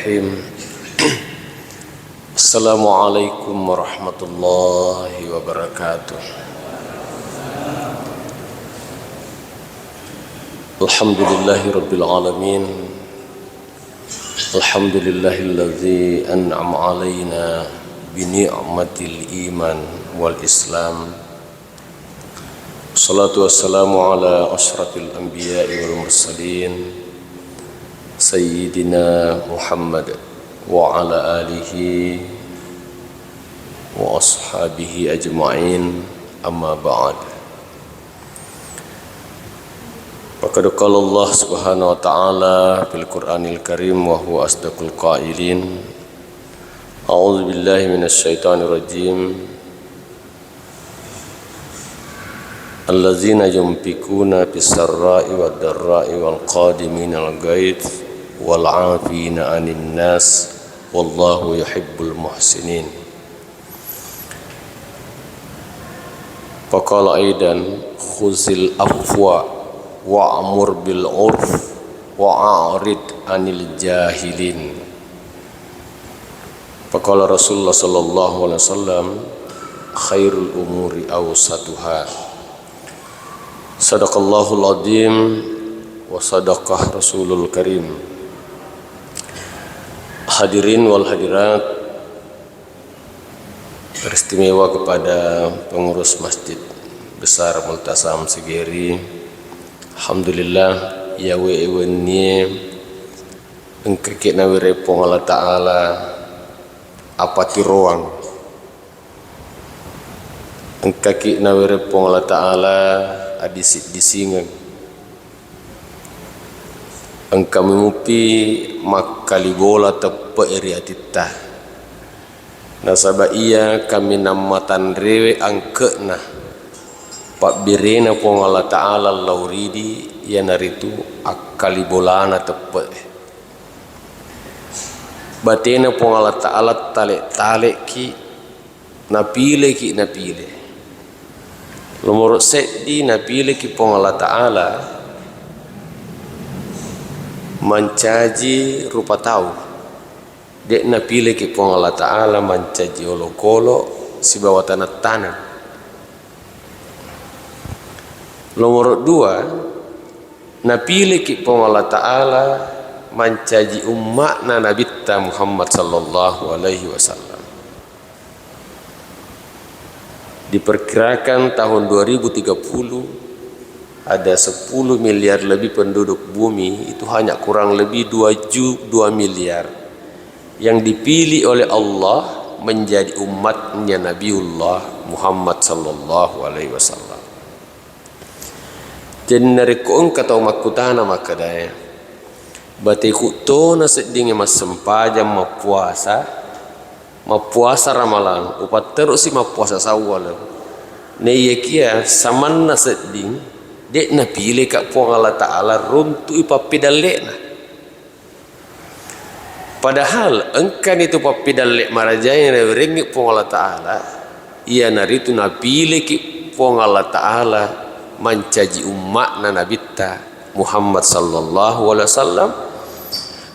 Bismillahirrahmanirrahim. Assalamualaikum warahmatullahi wabarakatuh. Alhamdulillahirabbil alamin. Alhamdulillahilladzi an'ama 'alaina bi ni'matil iman wal islam. Wassalatu wassalamu ala asyrafil anbiya'i wal mursalin Sayyidina Muhammad wa ala alihi wa ashabihi ajma'in, amma ba'd. Faqad qala Allah subhanahu wa ta'ala fil Qur'anil Karim wa huwa asdaqul qailin. A'udzu billahi minasy syaithanir rajim. Allazina yunfikuna fis sarra'i wad dharra'i wal qadimina al ghaidz wal 'afina 'anil nas wallahu yuhibbul muhsinin. Faqala aidan khuzil afwa wa'mur bil 'urf wa'rid 'anil jahilin. Faqala Rasulullah sallallahu alaihi wasallam khairul umuri awsatuha. Sadaqallahul azim wa sadaqah Rasulul Karim. Hadirin wal hadirat, beristimewa kepada pengurus Masjid Besar Multasam Segeri. Alhamdulillah ya wewennie engkeke na wirepong Allah Ta'ala apa tiroang engkaki na wirepong Allah Ta'ala adisit disingan engkau memupi makali bola tepe iri atita nasaba iya kami namatan rewe angkena pak birena pong Allah Ta'ala lauridi ya naritu akali bolana tepe batena pong Allah Ta'ala talek ki napile Lumur seddi napile ki pong Allah Ta'ala mancaji rupa tahu dek napile ki pong Allah Ta'ala mancaji olokolo si bawah tanah. Nomor dua napile ki pong Allah Ta'ala mancaji ummat na Nabi Muhammad sallallahu alaihi wasallam. Diperkirakan tahun 2030 ada 10 miliar lebih penduduk bumi, itu hanya kurang lebih 2 miliar yang dipilih oleh Allah menjadi umatnya Nabiullah Muhammad sallallahu alaihi wasallam. Jenari ko kata makutana makadaya bati kutona sedinge mas sempajam mapuasa ramalan upat terus si mapuasa sawal ne yekia samanna seding dek na pile ka pong Allah Ta'ala runtu ipapidalena padahal engkan itu papidalek marajaya na ringi pong Allah Ta'ala iya naritu na pile ki pong Allah Ta'ala mancaji umat na nabita Muhammad sallallahu alaihi wasallam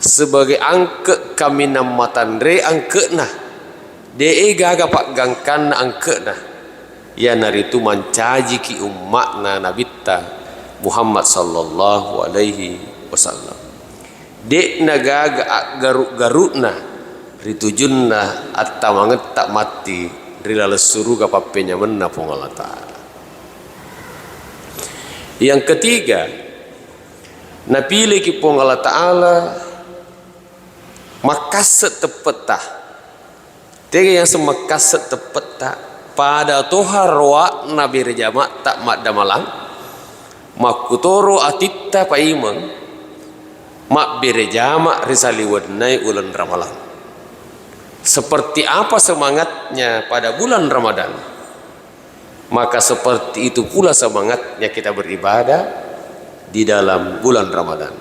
sebagai angke kami namatan re angke nah de gaga pak gangkan angke nah ya naritu mancaji ki umat na nabita Muhammad sallallahu alaihi wasallam de nagaga garuk na ritujunna atta manget tak mati rilala suruga papenya menna pong Allah Ta'ala. Yang ketiga napile ki pong Allah Ta'ala makaset tepetah tega yang semakaset tepetah pada tohar wa nabi rejama tak mak damalang makutoro atitta paimang mak birejama risali wadnai ulan ramalan. Seperti apa semangatnya pada bulan Ramadan, maka seperti itu pula semangatnya kita beribadah di dalam bulan Ramadan.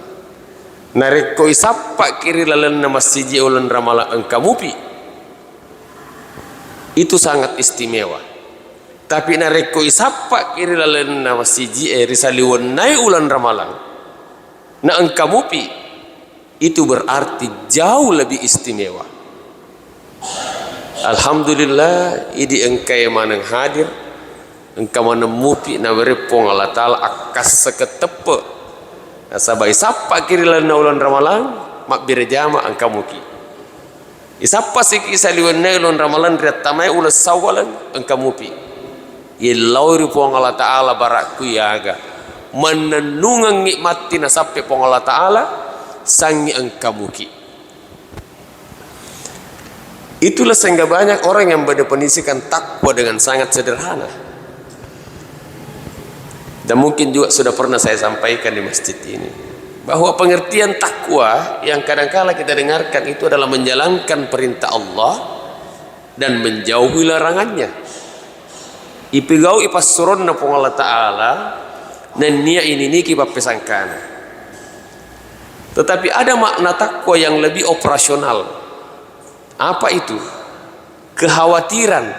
Nareko isapa kiri lalan masjid ulan ramalan engkamupi itu sangat istimewa. Tapi nareko isapa kiri lalan masjid risaliwan nai ulan ramalan na engkamupi itu berarti jauh lebih istimewa. Alhamdulillah idi engkai manang hadir engka menemupi na berepong Allah Ta'ala akas seketepe sabai sapa kirilan ulan ramalan mak birjama angka muki isapa siki saliwan ulan ramalan riat tamai ulas sawalan angka mupi yelauri pong Allah Ta'ala barakku yaga menenungang nikmati na sape pong Allah Ta'ala sangi angka muki. Itulah sehingga banyak orang yang mendefinisikan takwa dengan sangat sederhana. Dan mungkin juga sudah pernah saya sampaikan di masjid ini, bahwa pengertian takwa yang kadang-kala kita dengarkan itu adalah menjalankan perintah Allah dan menjauhi larangannya. Ipigau ipassuronna pong Allah Ta'ala dan nia ini niki papesangkana. Tetapi ada makna takwa yang lebih operasional. Apa itu? Kekhawatiran.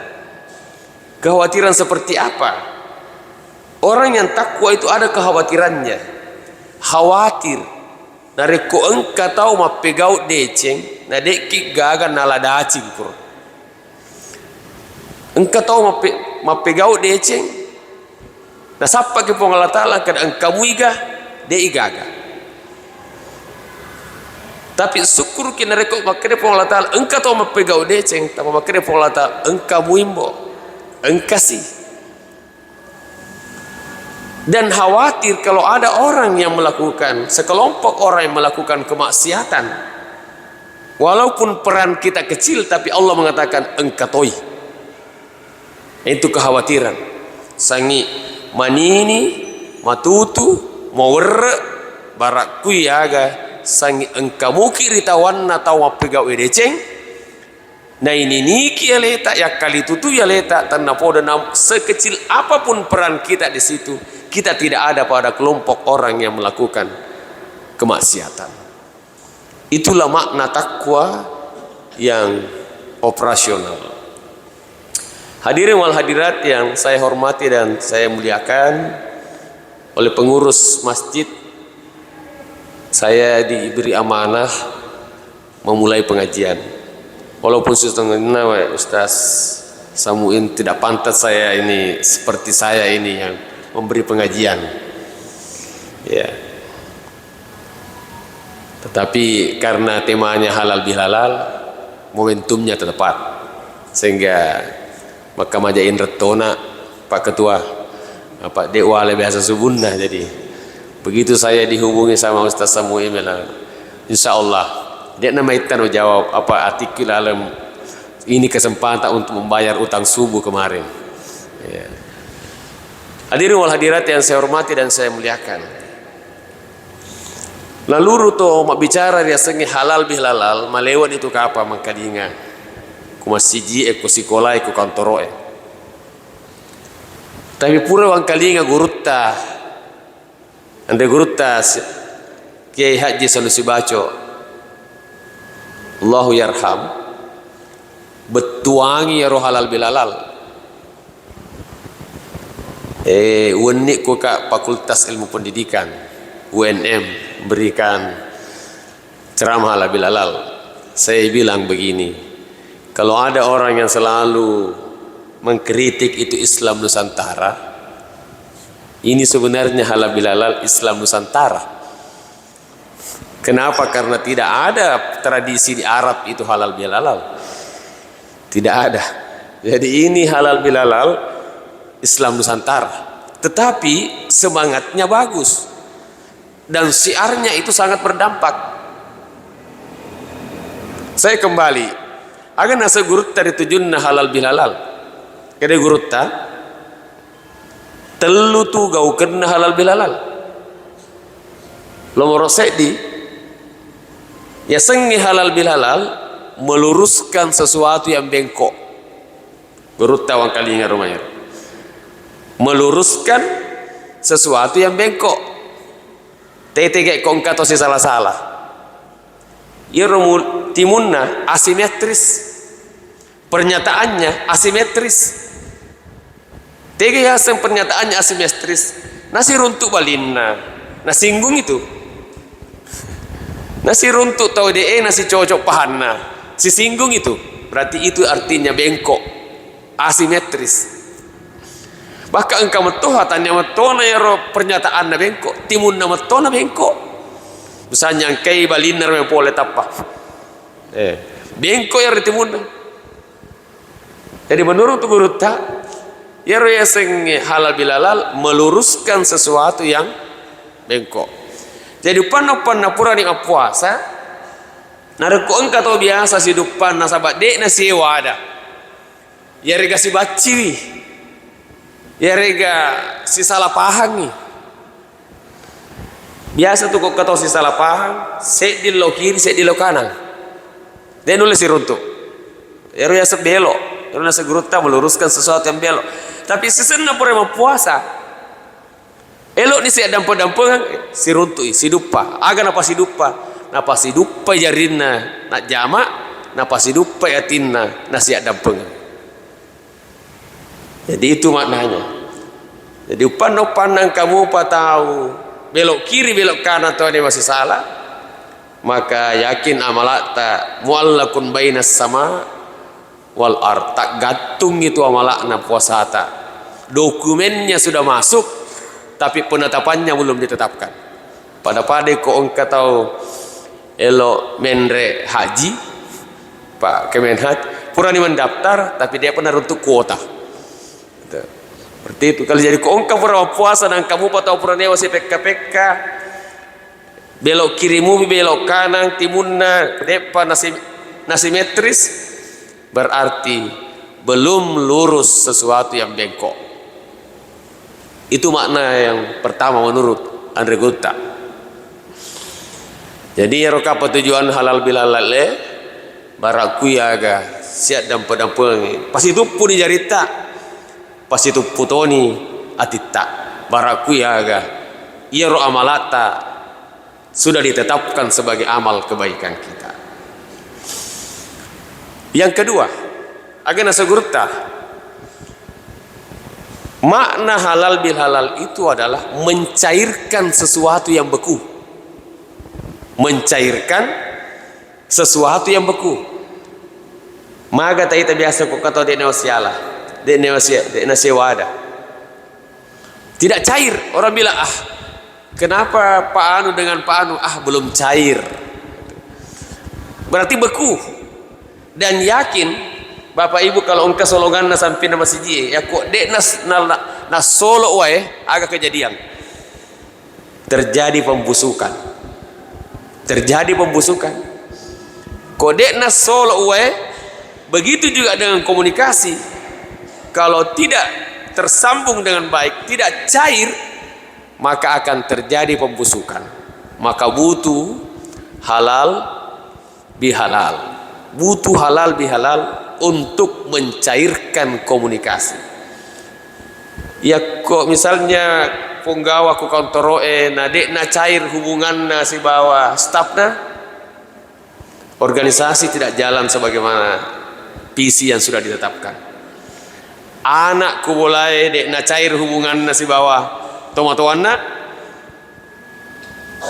Kekhawatiran seperti apa? Orang yang takwa itu ada kekhawatirannya. Khawatir dari ko engka tahu mapegau deceng na deki gaga nala dacing kur. Engka tahu mapegau deceng na sapa ke pong Allah Ta'ala kad engka muiga de gaga. Tapi syukur kina rekok makere pong Allah Ta'ala engka tahu mapegau deceng tapi makere pong Allah Ta'ala engka muimbo engka sih. Dan khawatir kalau ada orang yang melakukan, sekelompok orang yang melakukan kemaksiatan, walaupun peran kita kecil tapi Allah mengatakan engka toi. Itu kekhawatiran. Sangi manini matutu mawerre barakku yaga sangi engka muki ritawanna tawa pegau edeceng. Nah ini niki ya leta ya kali tutu ya leta tanah poda sekecil apapun peran kita di situ, kita tidak ada pada kelompok orang yang melakukan kemaksiatan. Itulah makna takwa yang operasional. Hadirin wal hadirat yang saya hormati dan saya muliakan, oleh pengurus masjid saya diberi amanah memulai pengajian. Walaupun setengahnya Ustaz Samuin tidak pantas saya ini seperti saya ini yang memberi pengajian. Ya. Tetapi karena temanya halal bihalal, momentumnya tepat. Sehingga maka majain retona Pak Ketua, Pak Dewa le biasa subunnah. Jadi begitu saya dihubungi sama Ustaz Samuin, insya Allah dia namaitan jawab apa artikel alam ini kesempatan untuk membayar utang subuh kemarin. Ya. Hadirin wal hadirat yang saya hormati dan saya muliakan. Lalu ruto mak bicara dia sengi halal bihalal malewan itu ke apa mangkadinga. Ku masjid ku sekolah ku kantoroe. Tapi pura wang kalinga gurutta. Ande gurutta Kiai Haji Sanusi Baco. Allahu yarham betuangi ya roh halal bihalal. Unik ku kak Fakultas Ilmu Pendidikan UNM berikan ceramah halal bihalal. Saya bilang begini, kalau ada orang yang selalu mengkritik itu Islam Nusantara, ini sebenarnya halal bihalal Islam Nusantara. Kenapa? Karena tidak ada tradisi di Arab itu halal bihalal. Tidak ada. Jadi ini halal bihalal Islam Nusantara. Tetapi semangatnya bagus. Dan syiarnya itu sangat berdampak. Saya kembali. Agan nasa gurutta ditujunna halal bihalal. Kede gurutta telu tu gau kena halal bihalal. Lomoro di ya sengi halal bihalal meluruskan sesuatu yang bengkok. Gurutta wang kalinga rumahnya. Meluruskan sesuatu yang bengkok. Tete kong kato si salah-salah. Ya timunna asimetris. Pernyataannya asimetris. Tege yang pernyataannya asimetris. Nasi runtuk balinna. Nah singgung itu. Nasi runtuk tau de nasi cocok pahanna. Si singgung itu, berarti itu artinya bengkok, asimetris. Bahkan engkau metoha tanya metona ya ro pernyataan na bengkok, timun na metona bengkok. Misalnya engkai baliner me pole tapa. Bengkok ya timun. Jadi menurut guru tak, ya ro sing halal bilalal meluruskan sesuatu yang bengkok. Jadi pan pura ni puasa, nareku engkau tahu biasa si dupan na sabat dek na sewa ada. Ya rega si baci, ya rega si salah paham ni. Biasa tu kau tahu si salah paham, set di lo kiri, set di lo kanan. Dia nulis si runtuk. Ya rega sebelok, ya rega seguruta meluruskan sesuatu yang belok. Tapi sesena pura mau puasa. Elok ni si dampo-dampo si runtui, si dupa. Aga napa si dupa jarinna nak jamak, napa si dupa yatinna na si dampo. Jadi itu maknanya. Jadi upan kamu pa tahu belok kiri belok kanan tu ada masih salah, maka yakin amalata muallakun bainas sama wal ard, tak gantung itu amalakna puasa ta. Dokumennya sudah masuk, tapi penetapannya belum ditetapkan. Pada kok engkau tahu elok menre haji, Pak Kemenhaj, purani mendaftar, tapi dia pernah untuk kuota. Seperti itu. Kalau jadi kok engkau pura puasa dan kamu tahu pura newa si PK, belok kirimu, belok kanan, timunna, depan nasi metris, berarti belum lurus sesuatu yang bengkok. Itu makna yang pertama menurut Andre Gutta. Jadi ya roka tujuan halal bilalal baraku ya aga siap dampo-dampo pas itu pun dijarita, pas itu putoni atita baraku ya aga iya ro amalata sudah ditetapkan sebagai amal kebaikan kita. Yang kedua, agana segurta, makna halal bil halal itu adalah mencairkan sesuatu yang beku. Mencairkan sesuatu yang beku. Maga taita biasa kok kata dek nasiala, dek nasiwada. Tidak cair. Orang bilang, kenapa Pak Anu dengan Pak Anu belum cair. Berarti beku. Dan yakin Bapak Ibu kalau engkau solongan na sampai na masjid ya kok dek na solo wae agak kejadian. Terjadi pembusukan. Kok dek na solo wae begitu juga dengan komunikasi. Kalau tidak tersambung dengan baik, tidak cair, maka akan terjadi pembusukan. Maka butuh halal bihalal. Butuh halal bihalal untuk mencairkan komunikasi. Ya kok misalnya penggawa ku kontoroe na dek na cair hubungan na si bawah stafna, organisasi tidak jalan sebagaimana visi yang sudah ditetapkan. Anak ku boleh dek na cair hubungan na si bawah tomatoanna,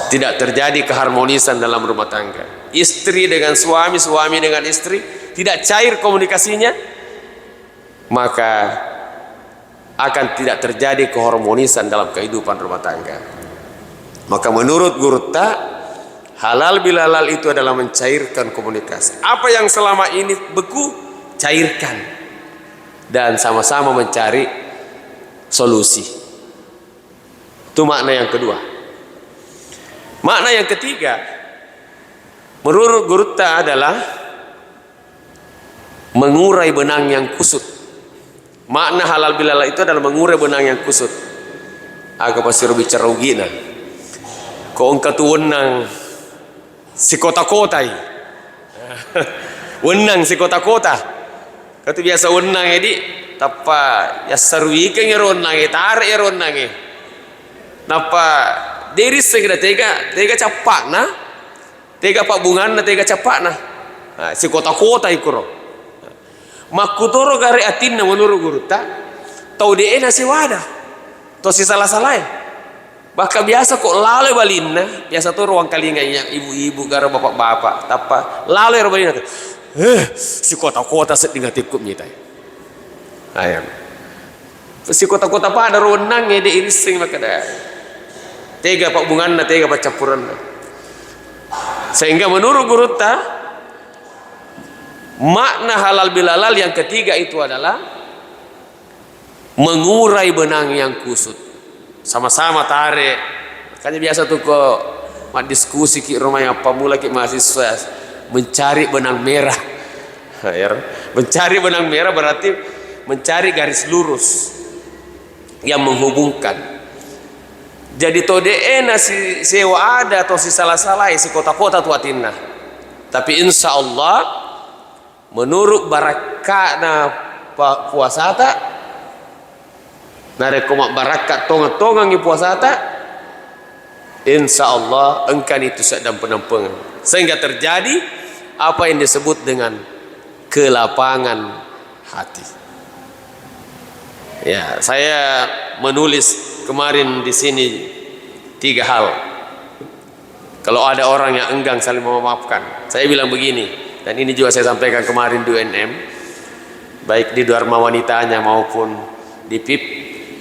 tidak terjadi keharmonisan dalam rumah tangga. Istri dengan suami, suami dengan istri tidak cair komunikasinya, maka akan tidak terjadi keharmonisan dalam kehidupan rumah tangga. Maka menurut Guru Ta, halal bilalal itu adalah mencairkan komunikasi. Apa yang selama ini beku, cairkan dan sama-sama mencari solusi. Itu makna yang kedua. Makna yang ketiga, menurut Guru Ta adalah mengurai benang yang kusut. Makna halal bilalal itu adalah mengurai benang yang kusut. Aku pasti bicara rugina. Kau engkau tu wenang si kota-kota ini. Wenang si kota-kota. Kau tu biasa wenang jadi tapa ya sarwi kan ya wenang tarik ya wenang. Napa diri segera tega capak na. Tega pak bungan na tega capak na. Si kota-kota ikuro. Makutoro gare atin na menurut Guru Ta tau de nasi wadah to si salah-salah Bahkan biasa kok lalai balina, biasa tuh ruang kalinga yang ibu-ibu gara bapak-bapak, tapa lalai balina tuh. Si kota-kota sedang tikuk mitai. Ayam. Si kota-kota pada ronang ya di irising maka dah. Tega pak bungan tega pak campuran. Sehingga menurut guru ta, makna halal bilalal yang ketiga itu adalah mengurai benang yang kusut. Sama-sama tarik. Makanya biasa tuh kok diskusi ki rumahnya pemula ki mahasiswa mencari benang merah. Mencari benang merah berarti mencari garis lurus yang menghubungkan. Jadi todena si sewa ada atau si salah-salah si kota-kota tuatinna. Tapi insya Allah menurut barakatna puasata narekomak barakat tonga-tongang i puasata, insya Allah engkan itu sedang penampungan sehingga terjadi apa yang disebut dengan kelapangan hati. Ya, saya menulis kemarin di sini 3 hal. Kalau ada orang yang enggan saling memaafkan, saya bilang begini, dan ini juga saya sampaikan kemarin di UNM, baik di Dharma Wanitanya maupun di PIP,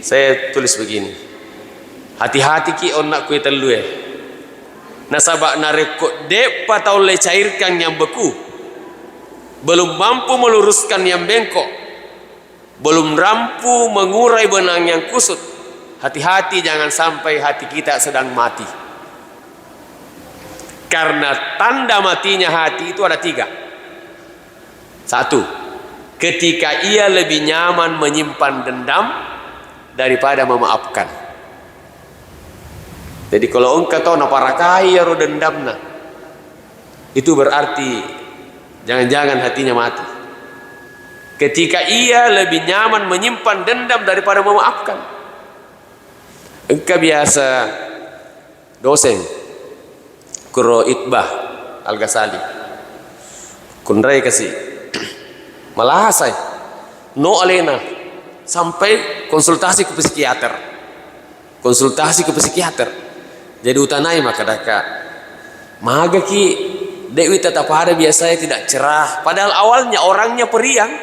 saya tulis begini. Hati-hati ki onak kue telue. Nasabak narekok dep patau le cairkan yang beku, belum mampu meluruskan yang bengkok, belum mampu mengurai benang yang kusut. Hati-hati jangan sampai hati kita sedang mati. Karena tanda matinya hati itu ada 3. 1, ketika ia lebih nyaman menyimpan dendam daripada memaafkan. Jadi kalau engkau tahu naparakai ya dendam nah, itu berarti jangan-jangan hatinya mati. Ketika ia lebih nyaman menyimpan dendam daripada memaafkan. Engkau biasa dosen Kuro Itbah Al-Ghazali kunrai kasih malah saya no alena sampai konsultasi ke psikiater jadi utanai maka daka maga ki Dewi tetap ada biasanya tidak cerah padahal awalnya orangnya periang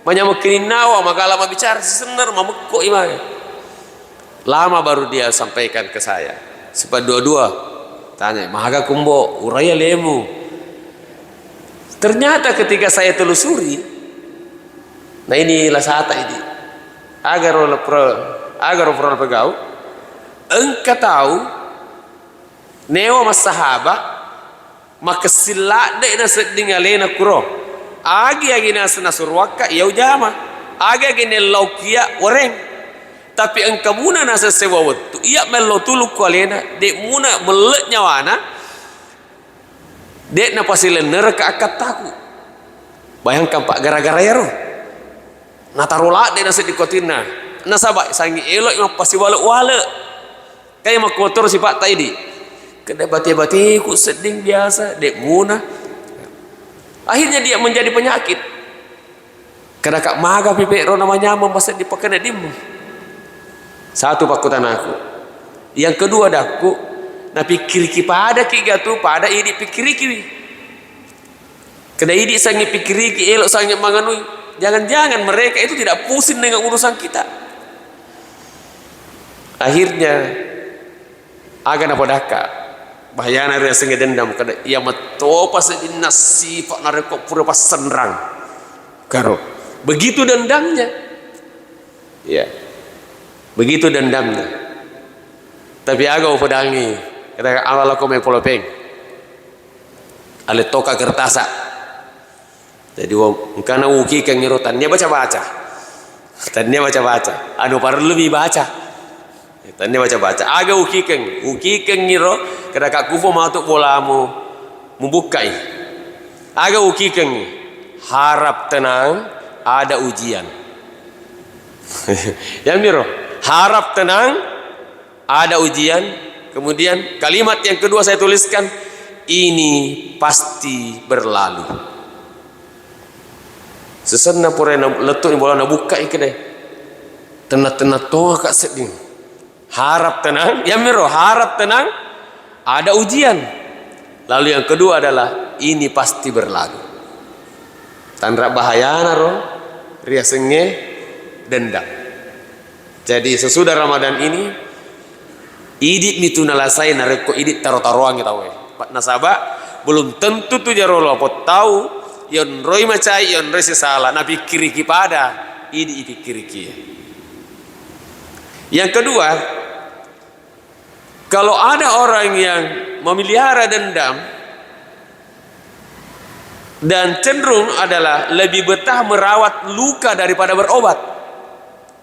menyamakin nawa maka lama bicara senar mamukko imai. Lama baru dia sampaikan ke saya. Sebab dua-dua tanya, mahaga kumbo uraya lemu. Ternyata ketika saya telusuri, nah inilah saat ini. Agar pro pegau, engkau tahu, newa mas sahabat, maka silade na sedingalena kuro. Agi na surwaka yau jama, agi laukia oreng. Tapi engkau muna nasa sewa waktu ia melo tuluk kualena dek muna melek nyawana dek na pasilen neraka akat taku bayangkan pak gara-gara ya roh natarola dek nasa dikotina nasabak sangi elok yang pasti wale kayak mak kotor si pak tadi kena bati-bati ku seding biasa dek muna akhirnya dia menjadi penyakit karena kak maga pipero namanya membaset dipakana dimu. Satu pakutan aku. Yang kedua daku na pikir pada ki gatu pada idi pikir ki. Kada idi sangi pikir ki elok sangi manganui. Jangan-jangan mereka itu tidak pusing dengan urusan kita. Akhirnya agan apa daka bahayana dia sangi dendam kada ia matopa sedina sifat nareko pura pas senrang. Karo begitu dendamnya. Ya. Begitu dendamnya. Tapi agak pedangi kata awal aku main polopeng ale toka kertasa jadi karena uki kan ngirotan dia baca-baca tanya baca-baca anu perlu lebih baca tanya baca-baca agak uki kan ngiro kada kak kufo matuk bolamu membukai agak uki kan harap tenang ada ujian yang miro harap tenang ada ujian. Kemudian kalimat yang kedua saya tuliskan ini pasti berlalu. Sesena pura letuk bola na buka ikene. Tenat-tenat toa kak seding. harap tenang, ya miro, harap tenang, ada ujian. Lalu yang kedua adalah ini pasti berlalu. Tandra bahaya naro, ria senge, dendam. Jadi sesudah Ramadan ini, idit mitu nalasai nareko idit taro-taroan kita we. Pak nasabah belum tentu tu jarolo apa tahu yon roi macai yon roi salah nabi kiriki pada idi kiriki. Yang kedua, kalau ada orang yang memelihara dendam dan cenderung adalah lebih betah merawat luka daripada berobat.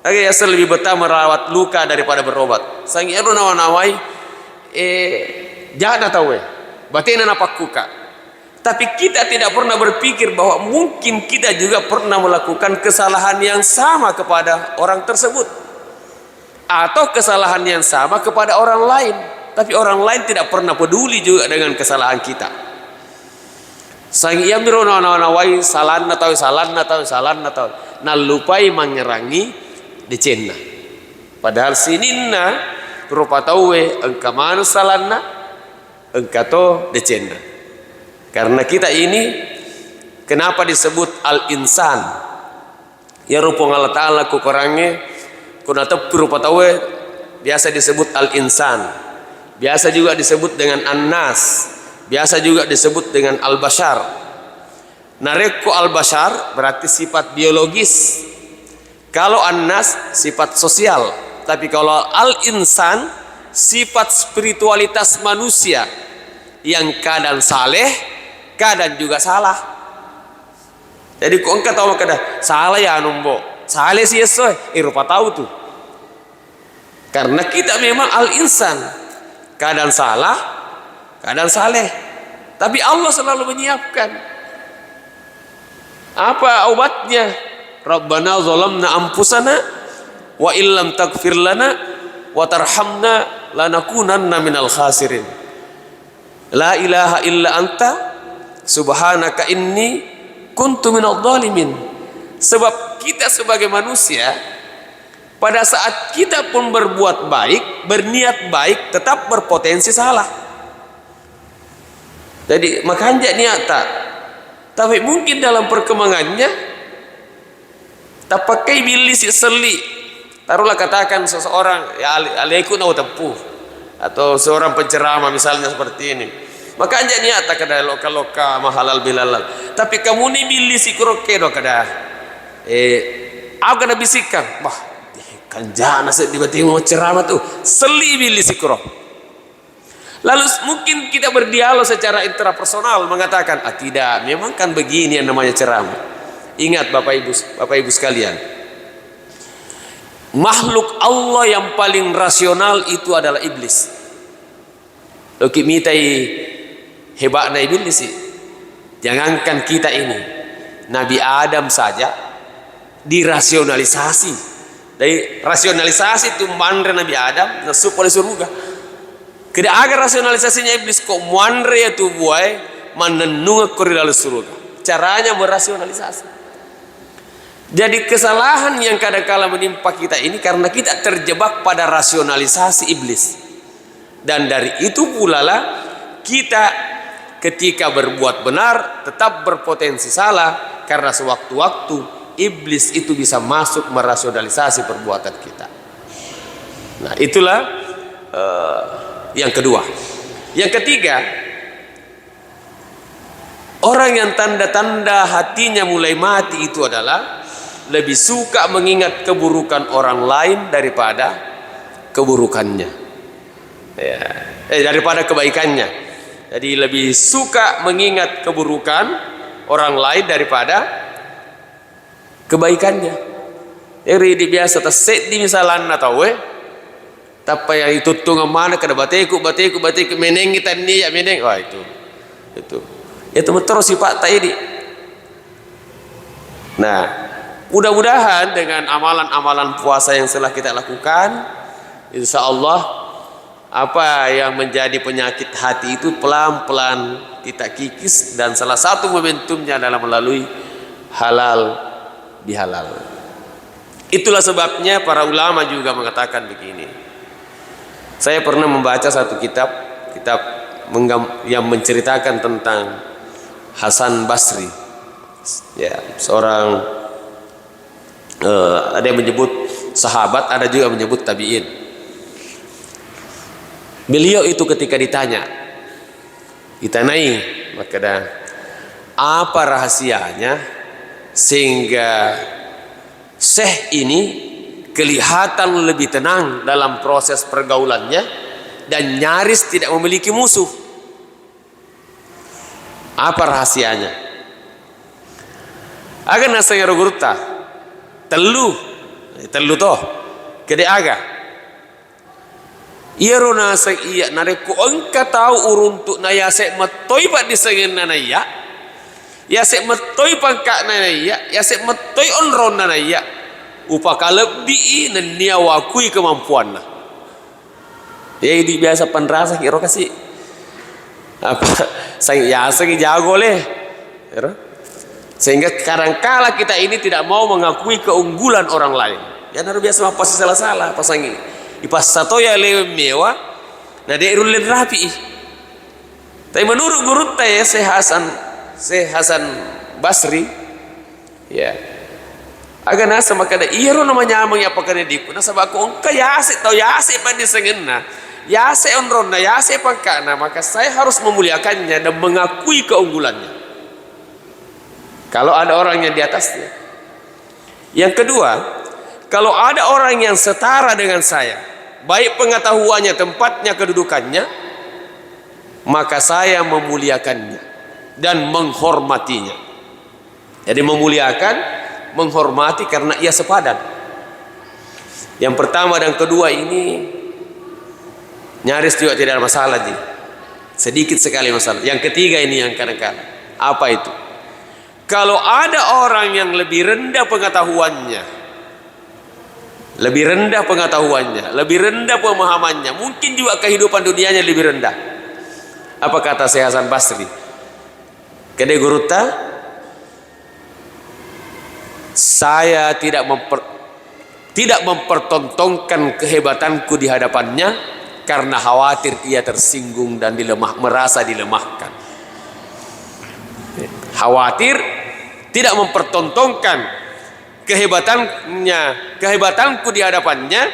Oke, ya lebih betah merawat luka daripada berobat. Sang ero nawai jangan tahu batin napak kuka. Tapi kita tidak pernah berpikir bahwa mungkin kita juga pernah melakukan kesalahan yang sama kepada orang tersebut, atau kesalahan yang sama kepada orang lain, tapi orang lain tidak pernah peduli juga dengan kesalahan kita. Sang ia mirono nawai salan atau nalupai menyerangi dicenna. Padahal sininna rupa tawe engka manu salanna engka to dicenna. Karena kita ini kenapa disebut al-insan? Ya rupa Allah Ta'ala kukurangi kunatap rupa tawe biasa disebut al-insan. Biasa juga disebut dengan an-nas. Biasa juga disebut dengan al-bashar. Nareko al-bashar berarti sifat biologis. Kalau an-nas sifat sosial. Tapi kalau al-insan sifat spiritualitas manusia yang kadang saleh, kadang juga salah. Jadi kok engkau tahu kadang salah ya numbo, salah sih yesoy, rupa tahu tuh. Karena kita memang al-insan, kadang salah, kadang saleh. Tapi Allah selalu menyiapkan. Apa obatnya? Rabbana zalamna anfusana wa illam taghfir lana wa tarhamna lanakunanna minal khasirin. La ilaha illa anta subhanaka inni kuntu minadh dhalimin. Sebab kita sebagai manusia pada saat kita pun berbuat baik, berniat baik, tetap berpotensi salah. Jadi makanya niat tak. Tapi mungkin dalam perkembangannya tak pakai bilis seli. Taruhlah katakan seseorang ya alaiku nau tepuh atau seorang penceramah misalnya seperti ini. Makanya niat tak kada loka-loka mahalal bilalal. Tapi kamu ni bilis ikroke do kada. Aku kada bisikan, bah kan jana tiba-tiba mau ceramah tuh seli bilis ikro. Lalu mungkin kita berdialog secara intrapersonal mengatakan, tidak, memang kan begini yang namanya ceramah. Ingat Bapak Ibu sekalian, makhluk Allah yang paling rasional itu adalah iblis. Loki mitai hebatnya iblis sih. Jangankan kita ini, Nabi Adam saja dirasionalisasi. Dari rasionalisasi itu mandre Nabi Adam nasup oleh surga. Tidak ada rasionalisasinya iblis kok mandre itu buai menenung kori lalu surga. Caranya berasionalisasi. Jadi kesalahan yang kadang-kala menimpa kita ini karena kita terjebak pada rasionalisasi iblis. Dan dari itu pula lah kita ketika berbuat benar tetap berpotensi salah karena sewaktu-waktu iblis itu bisa masuk merasionalisasi perbuatan kita. Nah itulah yang kedua. Yang ketiga, orang yang tanda-tanda hatinya mulai mati itu adalah lebih suka mengingat keburukan orang lain daripada keburukannya, ya, daripada kebaikannya. Jadi lebih suka mengingat keburukan orang lain daripada kebaikannya. Jadi biasa terset di misalan atau tapi yang itu tuh mana kada bateku meneng kita ni ya meneng. Wah itu terus sifat tadi. Nah, mudah-mudahan dengan amalan-amalan puasa yang telah kita lakukan, insya Allah apa yang menjadi penyakit hati itu pelan-pelan kita kikis, dan salah satu momentumnya adalah melalui halal bihalal. Itulah sebabnya para ulama juga mengatakan begini, Saya pernah membaca satu kitab yang menceritakan tentang Hasan Basri, ya, seorang ada yang menyebut sahabat, ada juga menyebut tabi'in. Beliau itu ketika ditanai, maka apa rahasianya sehingga Syekh ini kelihatan lebih tenang dalam proses pergaulannya dan nyaris tidak memiliki musuh? Apa rahasianya? Agar nasanya rogurta telu toh kede aga iya rona sa iya nareku engka tahu uruntuk na ya sek matoi pak disengen nanaya ya sek matoi pangka nanaya ya sek matoi onron nanaya upaka lebih nenia wakui kemampuan nah ya ini biasa penrasa kira kasih apa saya jago leh sehingga kadangkala kita ini tidak mau mengakui keunggulan orang lain. Ya naruh biasa pasti salah-salah pasangi ipas satu ya le mewah nah dia irulin rapi. Tapi menurut guru saya Syekh Hasan Basri, ya agak nasa maka ada iya namanya amang ya pakai diku nasa baku engka ya asik tau ya asik pan disengena ya asik onrona ya asik pangkana, maka saya harus memuliakannya dan mengakui keunggulannya kalau ada orang yang di atasnya. Yang kedua, kalau ada orang yang setara dengan saya, baik pengetahuannya, tempatnya, kedudukannya, maka saya memuliakannya dan menghormatinya. Jadi memuliakan, menghormati karena ia sepadan. Yang pertama dan kedua ini nyaris juga tidak ada masalah, sedikit sekali masalah. Yang ketiga ini yang kadang-kadang apa itu? Kalau ada orang yang lebih rendah pengetahuannya, lebih rendah pemahamannya, mungkin juga kehidupan dunianya lebih rendah. Apa kata Syekh Hasan Basri? Kede guruta, saya tidak mempertontonkan kehebatanku di hadapannya karena khawatir ia tersinggung dan merasa dilemahkan. Khawatir tidak mempertontonkan kehebatanku di hadapannya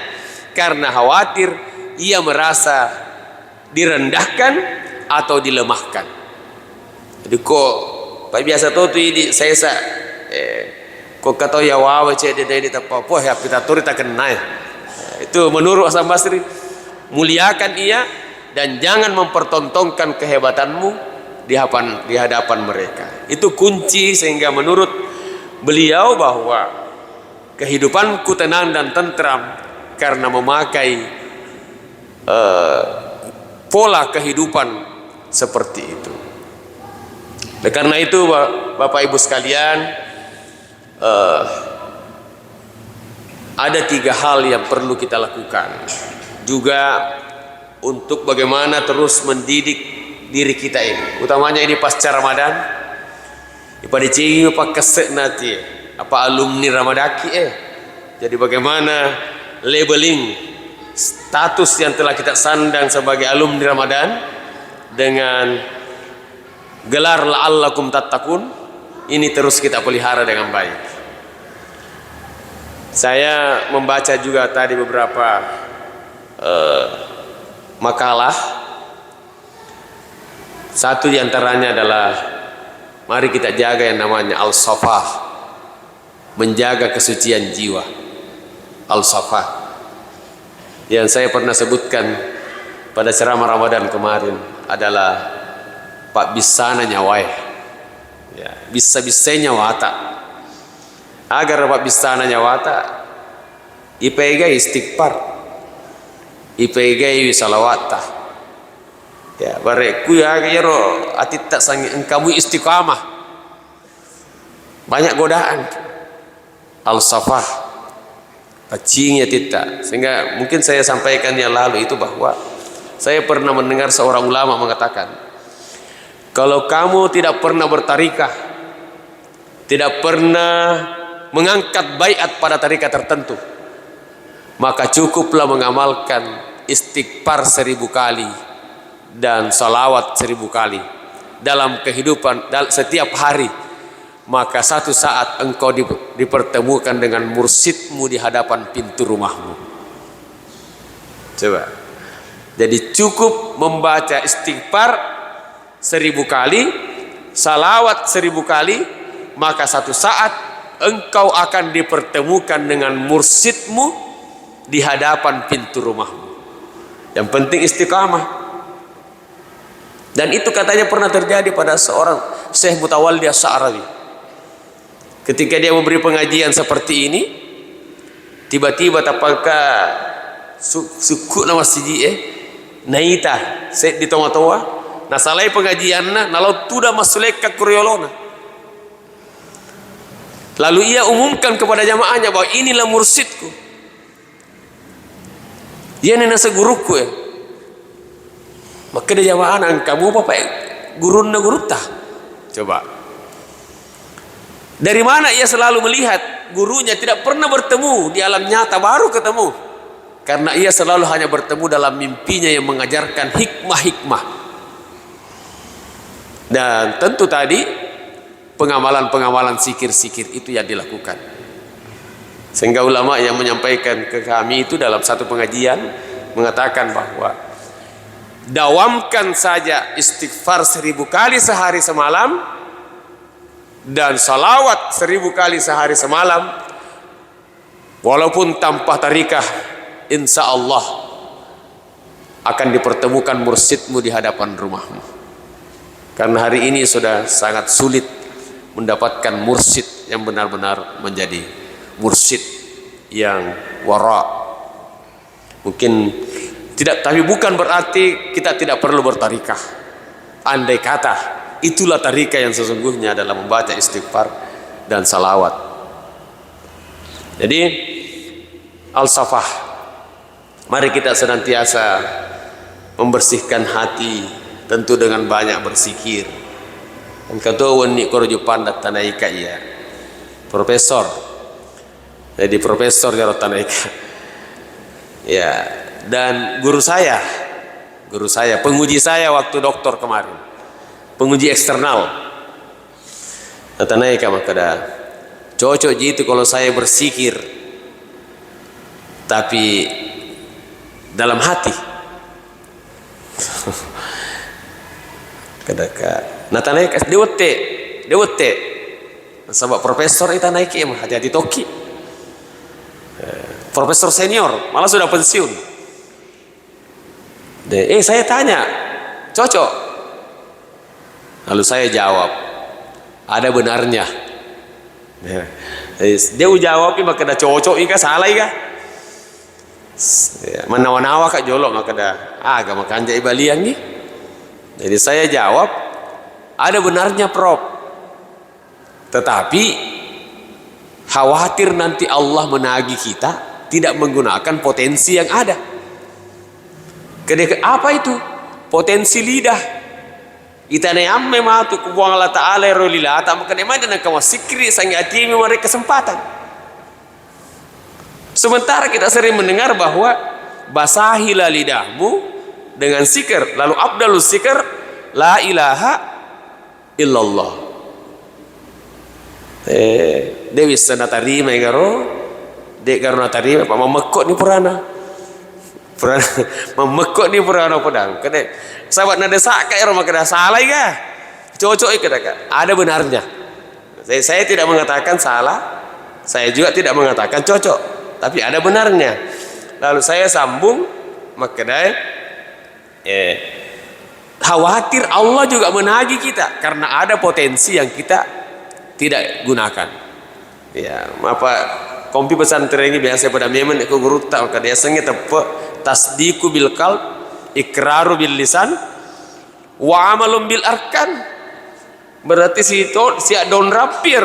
karena khawatir ia merasa direndahkan atau dilemahkan. Jadi kok pak biasa tuh ini saya kok kata ya wae cede ini apa ya kita turi tak kenal. Itu menurut Hasan Basri, muliakan ia dan jangan mempertontonkan kehebatanmu di hadapan mereka. Itu kunci sehingga menurut beliau bahwa kehidupanku tenang dan tentram karena memakai pola kehidupan seperti itu. Oleh karena itu Bapak Ibu sekalian, ada 3 hal yang perlu kita lakukan juga untuk bagaimana terus mendidik diri kita ini, utamanya ini pasca Ramadan. Pada cing apa kesek nanti apa alumni Ramadaki jadi bagaimana labeling status yang telah kita sandang sebagai alumni Ramadan dengan gelar la'allakum tattaqun ini terus kita pelihara dengan baik. Saya membaca juga tadi beberapa makalah. Satu diantaranya adalah mari kita jaga yang namanya al-safah, menjaga kesucian jiwa. Al-safah yang saya pernah sebutkan pada ceramah Ramadan kemarin adalah Pak bisana nyawai, ya, bisa-bisanya wata. Agar Pak bisana nyawata ipegai istighfar, ipegai salawatah. Ya, bareku ya kiro atitta sangi engkamu istiqamah. Banyak godaan. Al-safah. Pacingnya tidak. Sehingga mungkin saya sampaikan yang lalu itu bahwa saya pernah mendengar seorang ulama mengatakan, kalau kamu tidak pernah bertarikah, tidak pernah mengangkat baiat pada tarikat tertentu, maka cukuplah mengamalkan istighfar 1000 kali dan salawat 1000 kali dalam kehidupan setiap hari, maka satu saat engkau dipertemukan dengan mursyidmu di hadapan pintu rumahmu. Coba. Jadi cukup membaca istighfar 1000 kali, salawat 1000 kali, maka satu saat engkau akan dipertemukan dengan mursyidmu di hadapan pintu rumahmu. Yang penting istiqamah. Dan itu katanya pernah terjadi pada seorang Syekh Mutawalli As-Sa'rawi. Ketika dia memberi pengajian seperti ini, tiba-tiba tapaka suku nama siji naita set di toa-toa na salai pengajianna nalau tuda masuleka kuryolona. Lalu ia umumkan kepada jamaahnya bahwa inilah mursyidku, ia nena seguruku ya. Maka dia jamaah kamu bapak gurunna gurutah. Coba. Dari mana ia selalu melihat gurunya tidak pernah bertemu di alam nyata, baru ketemu. Karena ia selalu hanya bertemu dalam mimpinya yang mengajarkan hikmah-hikmah. Dan tentu tadi pengamalan-pengamalan sikir-sikir itu yang dilakukan. Sehingga ulama yang menyampaikan ke kami itu dalam satu pengajian mengatakan bahwa dawamkan saja istighfar 1000 kali sehari semalam dan salawat 1000 kali sehari semalam, walaupun tanpa tarikah, insya Allah akan dipertemukan mursyidmu di hadapan rumahmu. Karena hari ini sudah sangat sulit mendapatkan mursyid yang benar-benar menjadi mursyid yang wara. Mungkin tidak, tapi bukan berarti kita tidak perlu bertarikah. Andai kata itulah tarikah yang sesungguhnya dalam membaca istighfar dan salawat. Jadi al-safah, mari kita senantiasa membersihkan hati, tentu dengan banyak berzikir. Dan ketua wani korjo pandat tanaika ia profesor, jadi profesor jaro tanaika ya. Dan guru saya, penguji saya waktu doktor kemarin, penguji eksternal, tanaika maka dah cocok gitu kalau saya bersikir tapi dalam hati. Kadaka natanaika dewete sebab profesor itu naik emang hati-hati toki, profesor senior malah sudah pensiun. Saya tanya cocok, lalu saya jawab ada benarnya. Dia jawab maka dah cocok ika salah ika menawa-nawa kak jolok maka dah agak makan jai balian nih. Jadi saya jawab ada benarnya Prof, tetapi khawatir nanti Allah menagih kita tidak menggunakan potensi yang ada. Apa itu? Potensi lidah. Itane amme matu kubuang Allah Ta'ala rolila tak makan emang dan kamu sikri sangi ati memari kesempatan. Sementara kita sering mendengar bahwa basahilah lidahmu dengan zikir, lalu afdalus zikir la ilaha illallah. Dewi sana tarima garo, dek garo tarima pak memekok ni purana. Memekok ni purana pedang. Kene sahabat nada sakai rumah kena salah ya. Cocok ikut ada benarnya. Saya tidak mengatakan salah, saya juga tidak mengatakan cocok, tapi ada benarnya. Lalu saya sambung makanya khawatir Allah juga menagih kita karena ada potensi yang kita tidak gunakan. Ya, apa kompi pesantren ini biasa pada memang aku guru tak maka dia sengi tepe tasdiku bil qalb, ikraru bil lisan, wa amalum bil arkan. Berarti si don rapir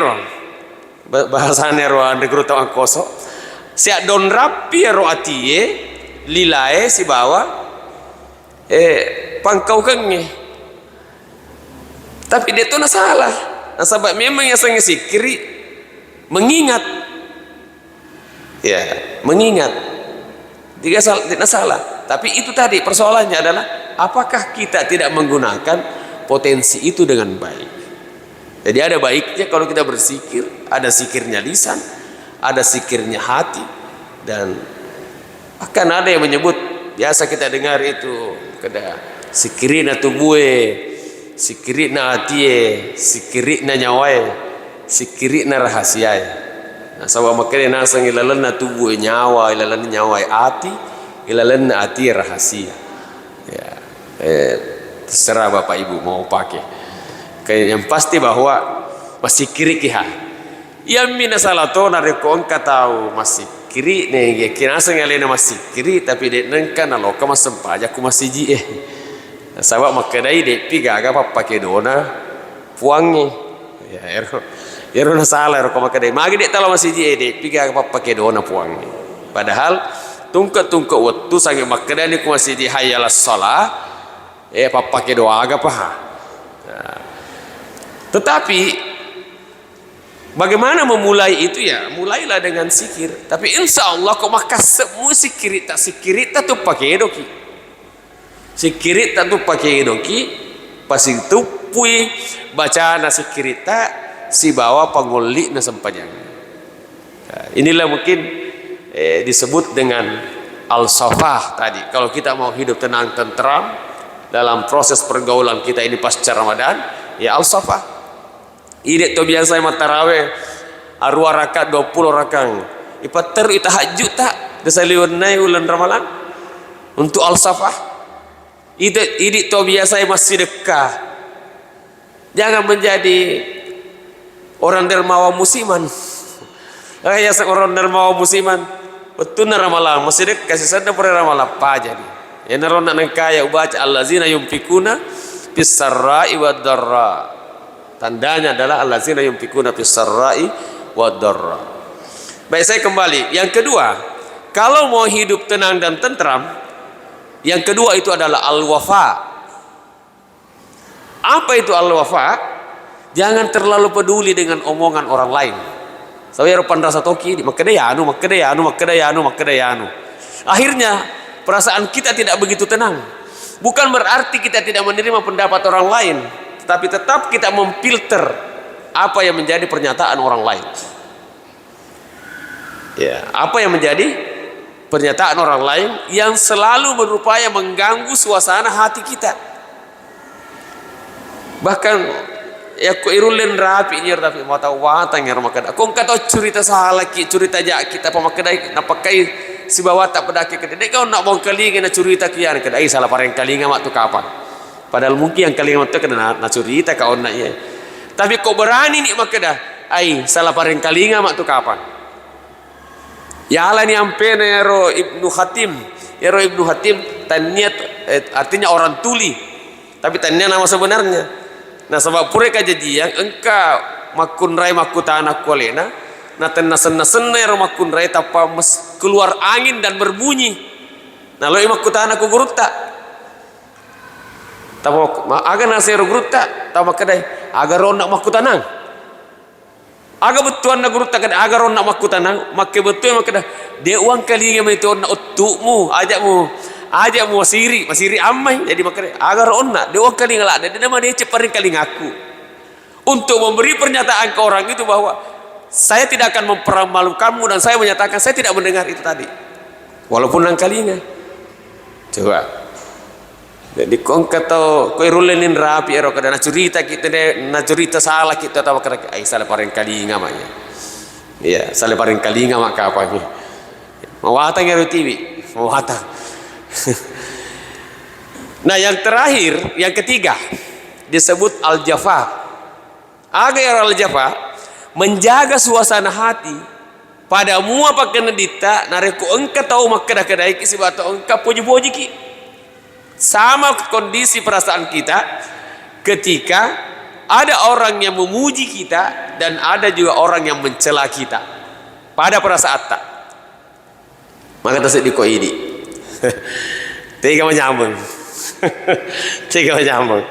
bahasanya ro ande guru tak koso. Si don rapir ro atie lilae si bawa pangkau kengi. Tapi dia tu salah. Sebab memang yang sengi sikiri mengingat. Ya, mengingat. Tidak salah. Tapi itu tadi persoalannya adalah apakah kita tidak menggunakan potensi itu dengan baik. Jadi ada baiknya kalau kita berzikir, ada zikirnya lisan, ada zikirnya hati, dan akan ada yang menyebut, biasa kita dengar itu, kada zikirina tubuhe, zikirina hatie, zikirina nyawae, zikirina rahasiae. Nah, sabab makanya nasang ilalanna tubuhe nyawa, ilalanna nyawae hati, ilalanna hati rahasia. Ya, terserah Bapak Ibu mau pakai. Yang pasti bahwa masih kiri kiha. Yang mina salah to nareko engka tahu masih kiri nih kina sengalena masih kiri tapi dek nengka naloka mas sempaja ku masih ji sabab makadai dek piga agak pakai dona puangnya ya ero na salah ero makadai magi dek talo masih ji dek piga agak pakai dona puangnya padahal tungka waktu sange makadai ku masih ji hayalas salah pakai doa agak paha. Tetapi bagaimana memulai itu ya? Mulailah dengan zikir. Tapi insya Allah kok maka semua sikirita tu pakai doki. Sikirita tu pakai doki. Pasti tupui bacaan sikirita si bawa pangoli na sempajang. Nah, inilah mungkin disebut dengan al-safah tadi. Kalau kita mau hidup tenang tentram dalam proses pergaulan kita ini pasca Ramadan, ya al-safah. Ide to biasa matarawe arwah rakaat 20 rakang. Ipater tahajud tak desaliunai ulan Ramadan untuk al-safah. Ide to biasa masih dekah. Jangan menjadi orang dermawan musiman. Ya orang dermawan musiman. Betul na Ramalan masih dekah sisada per Ramalan pa jadi. Ya narona nang kaya ubaca allazina yunfikuna fis sarra'i wad dharra. Tandanya adalah allazina yunfikuna fis sarra'i wad dharra. Baik, saya kembali. Yang kedua, kalau mau hidup tenang dan tentram, yang kedua itu adalah al-wafa. Apa itu al-wafa? Jangan terlalu peduli dengan omongan orang lain. Saya rasa toki, makadayanu. Akhirnya perasaan kita tidak begitu tenang. Bukan berarti kita tidak menerima pendapat orang lain, tapi tetap kita memfilter apa yang menjadi pernyataan orang lain. Ya, apa yang menjadi pernyataan orang lain yang selalu berupaya mengganggu suasana hati kita. Bahkan ya ko irulen rapi nyer tapi mau tahu watang nyer makada. Kung kato cerita salah cerita jak kita pamakadai napakai si bawa tak pedaki kedai kau nak bong kalinga na cerita kian kedai salah pareng kalinga mak tu kapan. Padahal mungkin yang kalinga tu kena na cerita kau nak ye. Tapi kau berani ni makada. Ai salah pareng kalinga mak tu kapan. Ya ala ni ampe na Yaro Ibnu Hatim. Yaro Ibnu Hatim taniat artinya orang tuli. Tapi taniat nama sebenarnya. Nah sebab pure kejadian engkau makun rai makutana kualena nah tenasen-nasen ero makun rai tapa keluar angin dan berbunyi. Nah lo makutana ku gurutta tapa aga nasero gurutta tapa kedai aga rona makutanang aga betuan na gurutta kedai aga rona makutanang makke betul makeda de uang kali nge itu na utukmu ajakmu masiri amai jadi makanya agar onna dia kali ngelak dan dia mana ceparin kali ngaku untuk memberi pernyataan ke orang itu bahwa saya tidak akan mempermalukanmu dan saya menyatakan saya tidak mendengar itu tadi walaupun nang kalinya coba jadi kong kata kau rulenin rapi ero kada na cerita kita deh na cerita salah kita tahu kada ai salah paring kali ngamanya iya salah paring kali ngamak apa ni mau hatang ero TV mau hatang. Nah yang terakhir, yang ketiga disebut al-jafa. Agar al-jafa menjaga suasana hati pada mua pakai nedita nareku engka tahu makada kedai kisi batu engka puji-puji ki. Sama kondisi perasaan kita ketika ada orang yang memuji kita dan ada juga orang yang mencela kita pada perasaan tak. Maka tersebut dikoidi. Tiga menyambung.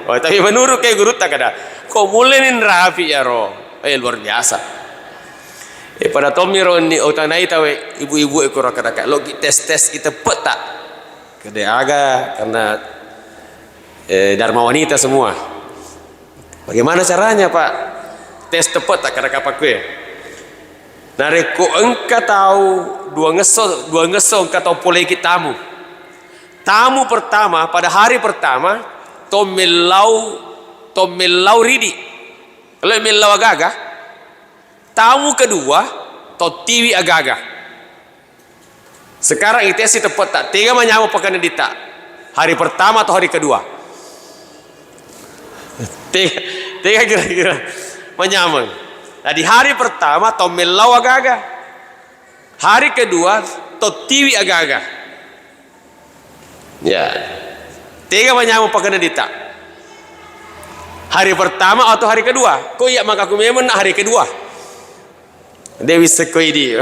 Oh, tapi menurut kayak guru tak ada. Kau mulenin rapi ya roh. Luar biasa. Pada tomiro ni otanai tawe ibu-ibu ekor kata lo tes kita peta. kedai aga karena dharma wanita semua. Bagaimana caranya Pak? Tes tepat tak kada kapak kue. Nareko engka tahu dua ngeso engka tahu polai tamu. Tamu pertama pada hari pertama tomelau ridi. Kalau melau agaga. Tamu kedua tiwi agaga. Sekarang itu sih tepat tak? Tiga menyamu pakai dita. Hari pertama atau hari kedua? Tiga kira-kira menyamang. Nah, di hari pertama melau agaga. Hari kedua tiwi agaga. Ya. Tiga menyamu pakai dita. Hari pertama atau hari kedua? Kok ya maka aku memang hari kedua. Dewi sekoi di,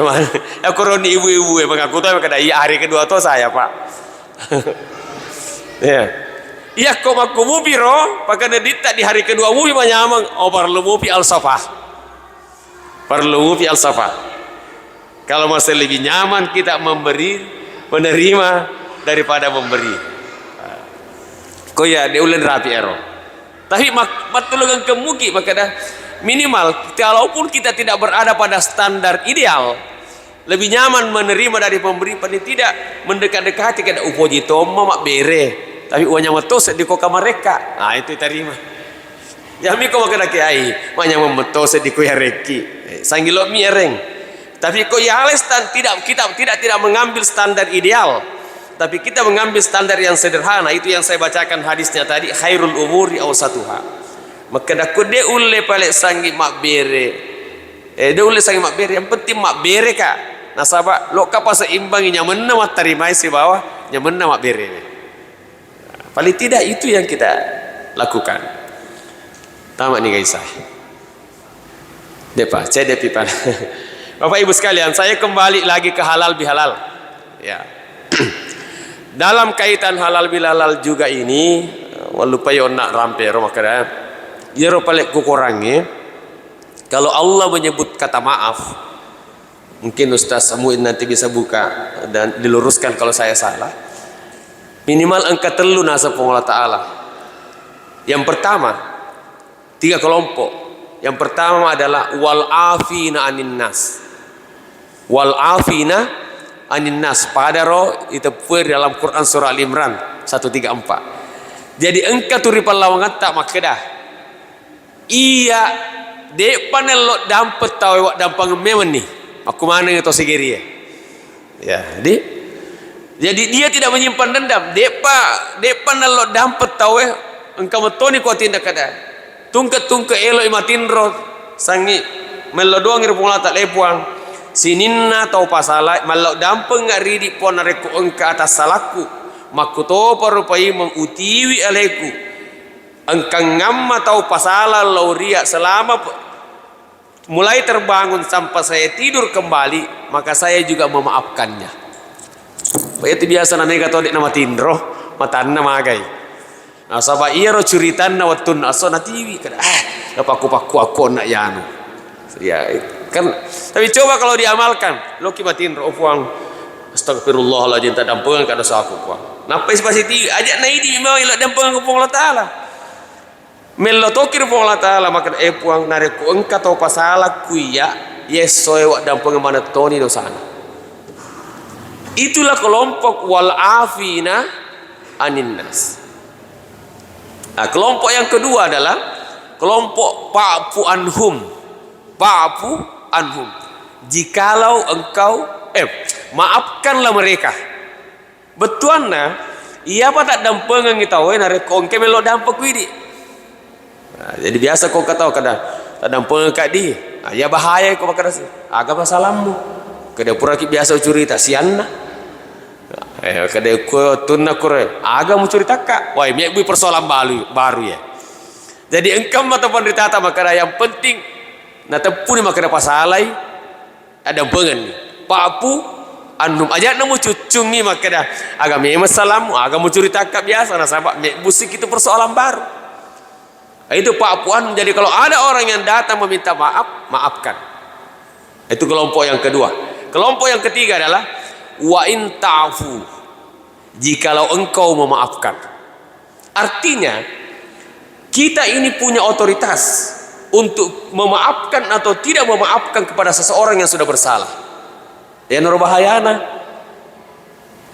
aku roni ibu-ibu emang aku tahu kada iya hari kedua tuh saya Pak. Ya, iya kok aku mupi roh, pakai nedita di hari kedua mupi menyamang, perlu mupi al-safah, Kalau masih lebih nyaman kita menerima daripada memberi. Kok ya dia ulen rapi ero. Tapi betul dengan kemuki maka dah. Minimal, kalaupun kita tidak berada pada standar ideal, lebih nyaman menerima dari pemberi pada tidak mendekat-dekati kada upoji toma mak bere, tapi uangnya metos di koka mereka. Nah itu terima. Jami kau makan kiai, maknya memetos di kuya reki, sanggilo miereng. Tapi kau ya kita tidak mengambil standar ideal, tapi kita mengambil standar yang sederhana. Itu yang saya bacakan hadisnya tadi, khairul umuri awsatuha. Maka dah kude ule palek sangi mak bere. Dia ule sangi mak bere. Yang penting mak bere kak. Nasabah lo kapa seimbangi nyaman mak tarimai si bawah nyaman mak bere. Paling tidak itu yang kita lakukan. Tamat nih guys. Depa, saya depipan. Bapak Ibu sekalian, saya kembali lagi ke halal bihalal. Ya. Dalam kaitan halal bihalal juga ini, lupa yo nak rampero makanya. Ya paling kukurangi kalau Allah menyebut kata maaf, mungkin Ustaz Samuin nanti bisa buka dan diluruskan kalau saya salah. Minimal angka telu nasa Allah Ta'ala. Yang pertama 3 kelompok. Yang pertama adalah wal afina anin nas. Wal afina anin nas. Padaro itu dalam Quran surah Al-Imran 134. Jadi engkau turi lawangan tak makedah. Iya dek panel dampet tahu wak dampang memang nih aku mana itu segeri ya jadi dia tidak menyimpan dendam dek panel dampet tahu engkau metoni kau tindak kada tungket elo imatinro sangi melo doang irpung tak lepuang sininna tahu pasala melo dampeng ngak ridi pon reku engka atas salahku makuto parupai mengutiwi aleku engkang ngamma tahu pasala lauria selama mulai terbangun sampai saya tidur kembali maka saya juga memaafkannya. Itu biasa nanti kata nama tindro matanna magai. Nah sabah iya ro curitan na watun aso na tiwi kada paku aku nak yanu. Ya kan tapi coba kalau diamalkan lo kimatin ro puang astagfirullahaladzim tak dampungan kada saku puang. Napa spasi ti ajak na idi mau ila dampungan ku Allah Taala. Melotokir po Allah Ta'ala maka puang nareku engka tau pasala kuya yesoy wak dan pengemana toni dosana. Itulah kelompok wal afina anin nas. Nah, kelompok yang kedua adalah kelompok pa'fu anhum. Jikalau engkau maafkanlah mereka. Betuanna iya apa tak dampengan kita nareku engke melo dampak widi. Nah, jadi biasa kau kata kadang pengkat di, ya bahaya kau pakai rasi. Agak masalahmu. Kadang pura biasa curi tak sianna. Kadang kau tunna kure, agak mau curi takak. Wah, ini persoalan baru ya. Jadi engkau mata penderita maka yang penting, na tepu ni maka pasalai ada pengen. Papu anum aja namu cucungi maka dah agak memang salamu, agak mau curi takak biasa. Nah sahabat, musik itu persoalan baru. Itu Pak Puan. Jadi kalau ada orang yang datang meminta maaf, maafkan. Itu kelompok yang kedua. Kelompok yang ketiga adalah wa in ta'fu. jikalau engkau memaafkan. Artinya kita ini punya otoritas untuk memaafkan atau tidak memaafkan kepada seseorang yang sudah bersalah. Ya bahayana.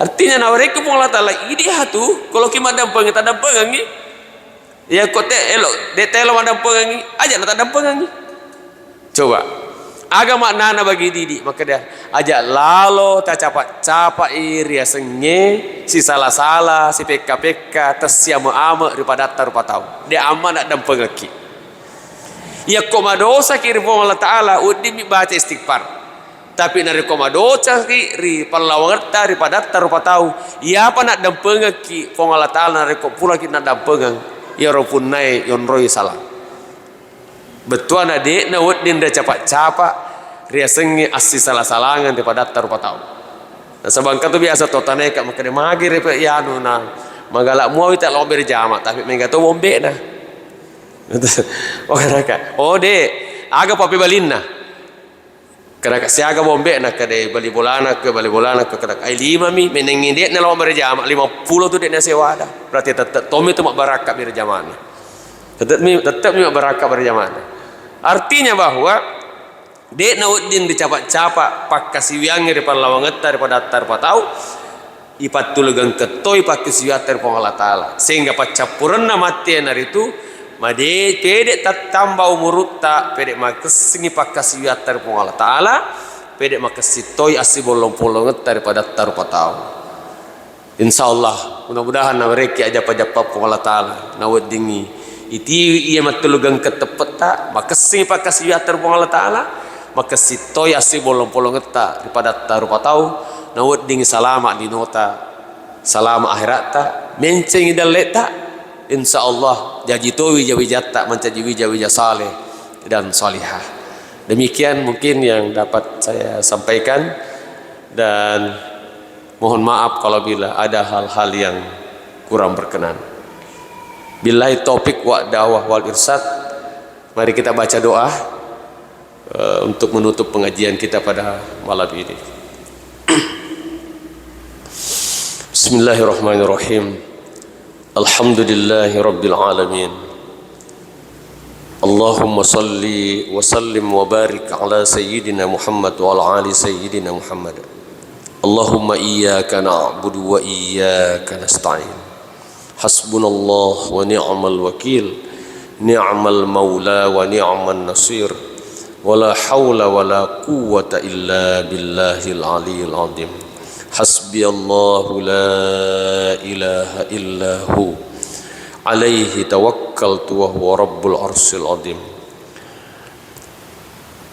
Artinya nawareku pun Allah Ta'ala ini hatu kalau kita dampeng kita dampengangi. Ya kote elok detelo madampengangi aja nak dampengangi. Coba agama nana bagi didi maka dia ajak lalo tak capak iri senge si salah si peka tersiam ama daripada tarupa tahu dia ama nak dampengaki. Ya komadosa kiri pun Allah Ta'ala udimi baca istighfar. Tapi nari komadosa kiri palawangerta daripada tarupa tahu. Ya apa nak dampengaki pun Allah Ta'ala nari pula kita nak dampengang. Ya rupun nai yon roy salah. Betuan adik na udin dah capak ria sengi assi salah-salangan daripada tarupa tahu. Nah sabangka tu biasa totane kak maka dia magi repek ya anu na magalak muawi tak lo berjamaah tapi mega tu bombe na. Oh keraka. Oh dek aga papi balinna. Kerana siaga bombe nak kade bali bolana ke kerana ai 5 mi menengin dia na lo berjamaah 50 tu dia na sewa dah. Berarti tetap tomi tu mak barakat berjamaah. Tetap mi mak barakat berjamaah. Artinya bahwa dek naudin dicapak-capak pak kasih wiangnya daripada lawangeta daripada tarpa tahu ipat tulugang ketoi pak kesiwater pong Allah Ta'ala sehingga pacapuran mati hari itu made pedek tambah umur tak pedek makesingi pak kesiwater pong Allah Ta'ala pedek makesitoi asi bolong-bolong daripada tarpa tahu. Insyaallah mudah-mudahan mereka aja pajak pong Allah Ta'ala naudingi iti ia matulugang ketepet tak makesingi pak kesiwater pong Allah Ta'ala maka si toy asi bolong-bolong eta daripada tarupa tahu nawat ding salama di nota salama akhirat ta menceng dalet ta insyaallah jaji towi jawi jatta mencaji wija saleh dan salihah. Demikian mungkin yang dapat saya sampaikan dan mohon maaf kalau bila ada hal-hal yang kurang berkenan. Billahi taufik wa da'wah wal irsyad. Mari kita baca doa untuk menutup pengajian kita pada malam ini. Bismillahirrahmanirrahim. Alhamdulillahi rabbil alamin. Allahumma salli wa sallim wa barik ala sayyidina Muhammad wa ala ali sayyidina Muhammad. Allahumma iyyaka na'budu wa iyyaka nasta'in. Hasbunallah wa ni'mal wakil. Ni'mal maula wa ni'man nasir. Wala hawla wala quwwata illa billahil aliyil azim. Hasbiyallahu la ilaha illahu alaihi tawakkaltu wa huwa rabbul arsyil azim.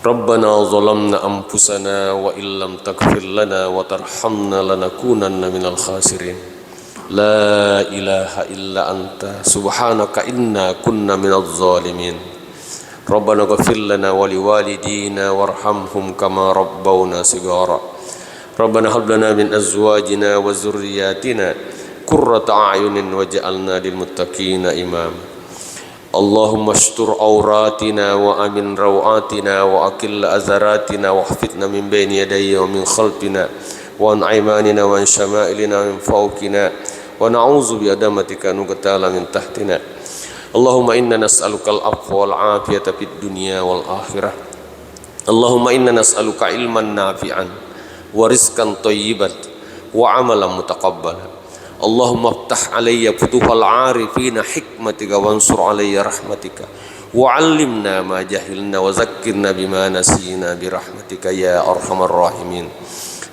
Rabbana zalamna anfusana wa illam taghfir lana wa tarhamna lanakunanna minal khasirin. La ilaha illa anta subhanaka inna kunna minadh zalimin. Rabbana ghfir lana wa liwalidina warhamhum kama rabbawna shighara. Rabbana hab lana min azwajina wa dzurriyyatina qurrata a'yunin waj'alna lil muttaqina imam. Allahumma astur auratina wa amin rawatina wa aqil azaratina wa hafidna min bayni yadayya wa min khalfina wa an aymanina wa an shama'ilina min fawqina wa na'udzu bi adamatika nuqtala min tahtina. Allahumma inna nas'aluka al-afwa wal afiyata fid dunya wal akhirah. Allahumma inna nas'aluka ilman nafi'an wa rizqan thayyiban wa amalan mutaqabbalan. Allahumma iftah alayya futuhal arifina hikmatika wansur alayya rahmatika wa 'allimna ma jahilna wa zakkirna bima nasina bi rahmatika ya arhamar rahimin.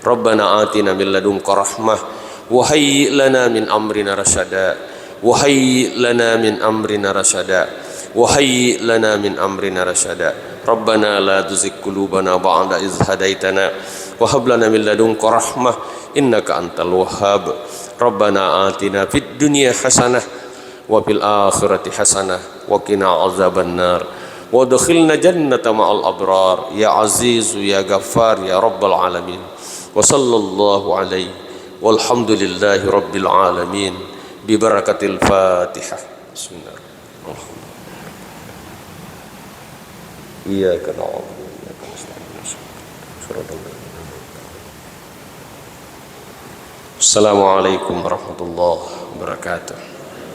Rabbana atina min ladunka rahmah wa hayyi lana min amrina rasyada. وهيئ لنا من أمرنا رشدا وهيئ لنا من أمرنا رشدا. ربنا لا تزغ قلوبنا بعد إذ هديتنا وهب لنا من لدنك رحمة إنك أنت الوهاب. ربنا آتنا في الدنيا حسنة وفي الآخرة حسنة وقنا عذاب النار وادخلنا جنة مع الأبرار يا عزيز يا غفار يا رب العالمين. وصلى الله عليه والحمد لله رب العالمين. Bibarakatil Fatihah. Bismillahirrahmanirrahim. Iyyaka na'budu wa iyyaka nasta'in. Assalamualaikum warahmatullahi wabarakatuh.